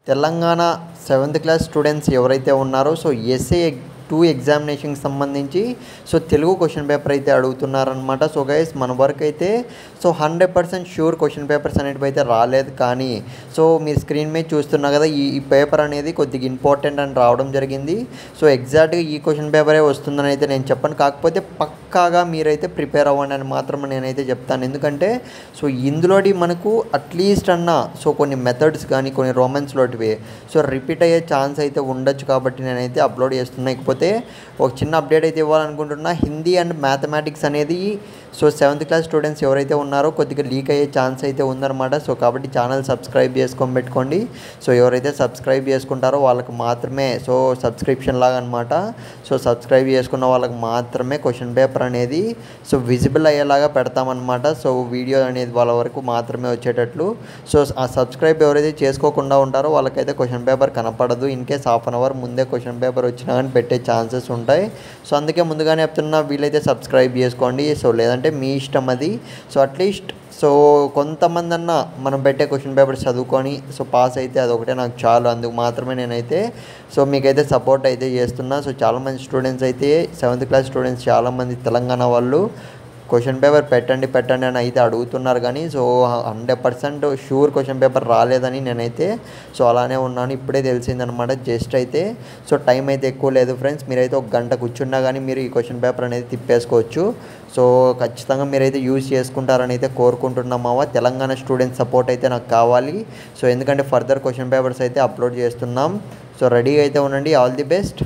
Telangana 7th class students ఎవరైతే ఉన్నారో SA 2 ఎగ్జామినేషన్కి సంబంధించి తెలుగు క్వశ్చన్ పేపర్ అయితే అడుగుతున్నారనమాట. గైస్ మన వరకు అయితే 100% ష్యూర్ క్వశ్చన్ పేపర్స్ అనేటివి అయితే రాలేదు. కానీ మీరు స్క్రీన్ మీద చూస్తున్నా కదా, ఈ పేపర్ అనేది కొద్దిగా ఇంపార్టెంట్ అని రావడం జరిగింది. ఎగ్జాక్ట్గా ఈ క్వశ్చన్ పేపరే వస్తుందని అయితే నేను చెప్పను. కాకపోతే పక్కాగా మీరైతే ప్రిపేర్ అవ్వండి అని మాత్రం నేనైతే చెప్తాను. ఎందుకంటే ఇందులోటి మనకు అట్లీస్ట్ కొన్ని మెథడ్స్ కానీ కొన్ని రోమన్స్లోటివి రిపీట్ అయ్యే ఛాన్స్ అయితే ఉండొచ్చు. కాబట్టి నేనైతే అప్లోడ్ చేస్తున్నా. ఇకపోతే ఒక చిన్న అప్డేట్ అయితే ఇవ్వాలనుకుంటున్నా. హిందీ అండ్ మ్యాథమెటిక్స్ అనేది 7th క్లాస్ స్టూడెంట్స్ ఎవరైతే ఉన్నారో కొద్దిగా లీక్ అయ్యే ఛాన్స్ అయితే ఉందన్నమాట. కాబట్టి ఛానల్ సబ్స్క్రైబ్ చేసుకొని పెట్టుకోండి. ఎవరైతే సబ్స్క్రైబ్ చేసుకుంటారో వాళ్ళకి మాత్రమే సబ్స్క్రిప్షన్ లాగా అనమాట. సబ్స్క్రైబ్ చేసుకున్న వాళ్ళకి మాత్రమే క్వశ్చన్ పేపర్ అనేది విజిబుల్ అయ్యేలాగా పెడతామన్నమాట. వీడియో అనేది వాళ్ళ వరకు మాత్రమే వచ్చేటట్లు. ఆ సబ్స్క్రైబ్ ఎవరైతే చేసుకోకుండా ఉంటారో వాళ్ళకైతే క్వశ్చన్ పేపర్ కనపడదు. In case half an hour ముందే క్వశ్చన్ పేపర్ వచ్చినా కానీ పెట్టే ఛాన్సెస్ ఉంటాయి. అందుకే ముందుగానే చెప్తున్నా, వీలైతే సబ్స్క్రైబ్ చేసుకోండి. లేదంటే మీ ఇష్టం అది. అట్లీస్ట్ కొంతమంది మనం పెట్టే క్వశ్చన్ పేపర్ చదువుకొని పాస్ అయితే అదొకటే నాకు చాలు. అందుకు మాత్రమే నేనైతే మీకైతే సపోర్ట్ అయితే చేస్తున్నా. చాలామంది స్టూడెంట్స్ అయితే 7th క్లాస్ స్టూడెంట్స్ చాలామంది తెలంగాణ వాళ్ళు క్వశ్చన్ పేపర్ పెట్టండి అని అయితే అడుగుతున్నారు. కానీ 100% ష్యూర్ క్వశ్చన్ పేపర్ రాలేదని నేనైతే అలానే ఉన్నాను. ఇప్పుడే తెలిసిందనమాట జస్ట్ అయితే. టైం అయితే ఎక్కువ లేదు ఫ్రెండ్స్. మీరైతే ఒక గంట కూర్చున్నా కానీ మీరు ఈ క్వశ్చన్ పేపర్ అనేది తిప్పేసుకోవచ్చు. ఖచ్చితంగా మీరైతే యూజ్ చేసుకుంటారని అయితే కోరుకుంటున్నామావా. తెలంగాణ స్టూడెంట్స్ సపోర్ట్ అయితే నాకు కావాలి. ఎందుకంటే ఫర్దర్ క్వశ్చన్ పేపర్స్ అయితే అప్లోడ్ చేస్తున్నాం. రెడీగా అయితే ఉండండి. All the best.